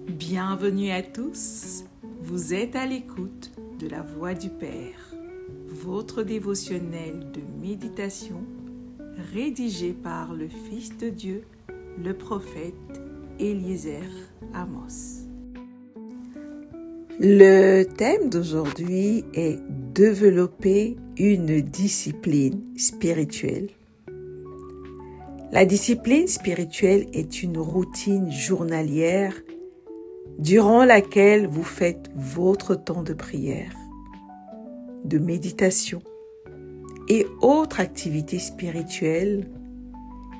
Bienvenue à tous, vous êtes à l'écoute de la Voix du Père, votre dévotionnel de méditation rédigé par le Fils de Dieu, le prophète Eliezer Amos. Le thème d'aujourd'hui est développer une discipline spirituelle. La discipline spirituelle est une routine journalière durant laquelle vous faites votre temps de prière, de méditation et autres activités spirituelles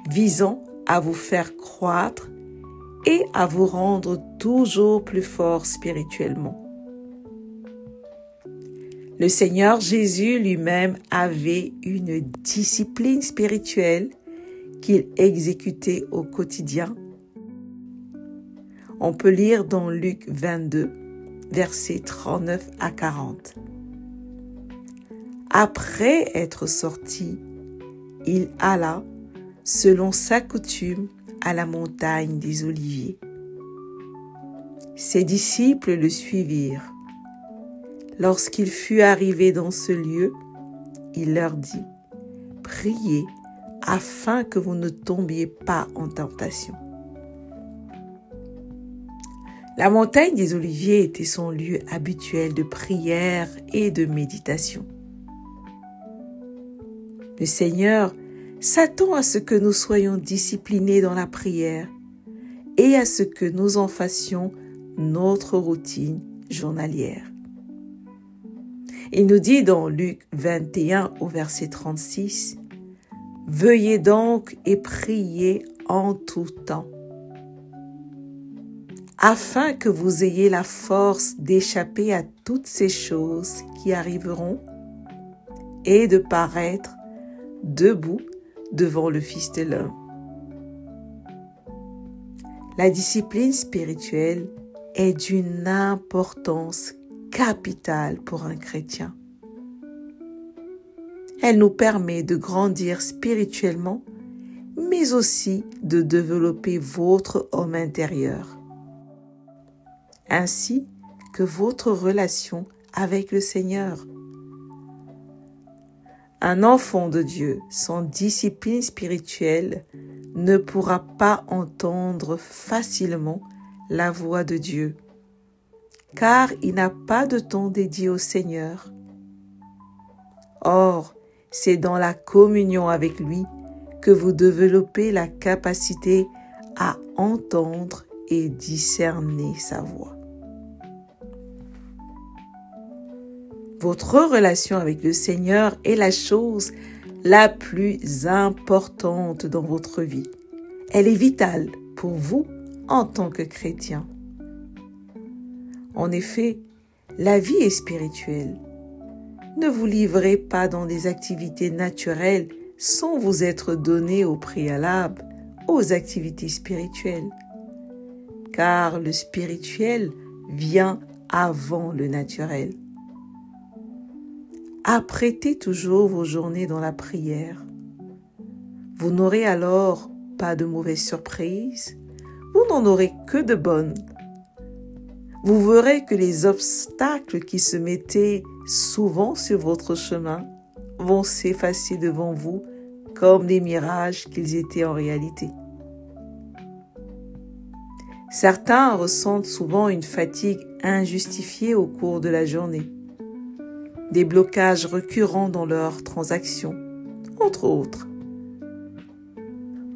visant à vous faire croître et à vous rendre toujours plus fort spirituellement. Le Seigneur Jésus lui-même avait une discipline spirituelle qu'il exécutait au quotidien. On peut lire dans Luc 22, versets 39 à 40. Après être sorti, il alla, selon sa coutume, à la montagne des Oliviers. Ses disciples le suivirent. Lorsqu'il fut arrivé dans ce lieu, il leur dit : « Priez afin que vous ne tombiez pas en tentation. » La montagne des Oliviers était son lieu habituel de prière et de méditation. Le Seigneur s'attend à ce que nous soyons disciplinés dans la prière et à ce que nous en fassions notre routine journalière. Il nous dit dans Luc 21 au verset 36 : « Veuillez donc et priez en tout temps, afin que vous ayez la force d'échapper à toutes ces choses qui arriveront et de paraître debout devant le Fils de l'homme. » La discipline spirituelle est d'une importance capitale pour un chrétien. Elle nous permet de grandir spirituellement, mais aussi de développer votre homme intérieur, ainsi que votre relation avec le Seigneur. Un enfant de Dieu sans discipline spirituelle ne pourra pas entendre facilement la voix de Dieu, car il n'a pas de temps dédié au Seigneur. Or, c'est dans la communion avec lui que vous développez la capacité à entendre et discerner sa voix. Votre relation avec le Seigneur est la chose la plus importante dans votre vie. Elle est vitale pour vous en tant que chrétien. En effet, la vie est spirituelle. Ne vous livrez pas dans des activités naturelles sans vous être donné au préalable aux activités spirituelles, car le spirituel vient avant le naturel. Apprêtez toujours vos journées dans la prière. Vous n'aurez alors pas de mauvaises surprises, vous n'en aurez que de bonnes. Vous verrez que les obstacles qui se mettaient souvent sur votre chemin vont s'effacer devant vous comme des mirages qu'ils étaient en réalité. Certains ressentent souvent une fatigue injustifiée au cours de la journée, des blocages récurrents dans leurs transactions, entre autres.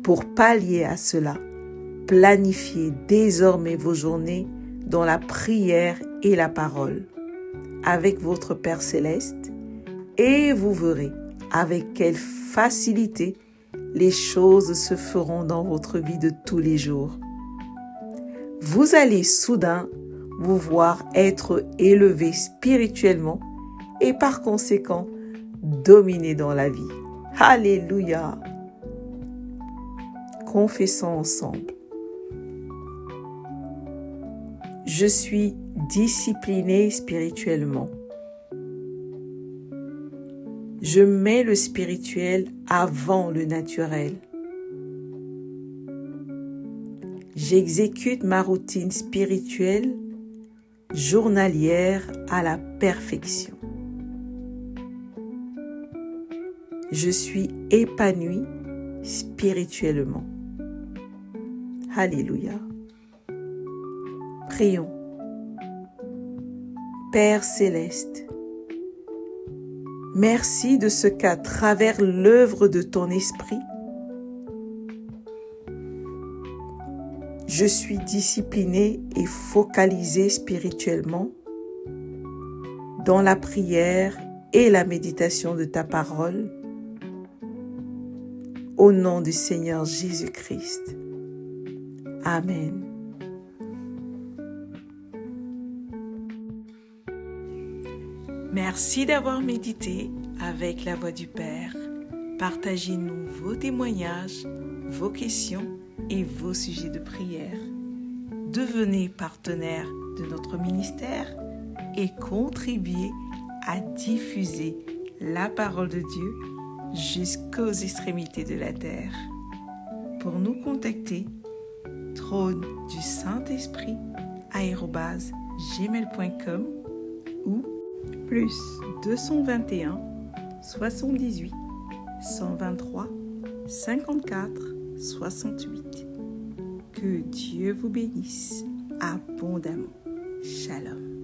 Pour pallier à cela, planifiez désormais vos journées dans la prière et la parole, avec votre Père Céleste, et vous verrez avec quelle facilité les choses se feront dans votre vie de tous les jours. Vous allez soudain vous voir être élevé spirituellement et par conséquent dominer dans la vie. Alléluia! Confessons ensemble. Je suis discipliné spirituellement. Je mets le spirituel avant le naturel. J'exécute ma routine spirituelle journalière à la perfection. Je suis épanoui spirituellement. Alléluia. Prions. Père céleste, merci de ce qu'à travers l'œuvre de ton esprit, je suis discipliné et focalisé spirituellement dans la prière et la méditation de ta parole. Au nom du Seigneur Jésus-Christ. Amen. Merci d'avoir médité avec la Voix du Père. Partagez-nous vos témoignages, vos questions et vos sujets de prière. Devenez partenaire de notre ministère et contribuez à diffuser la parole de Dieu jusqu'aux extrémités de la terre. Pour nous contacter, trône du Saint-Esprit @gmail.com ou plus 221 78 123 54 68. Que Dieu vous bénisse abondamment. Shalom.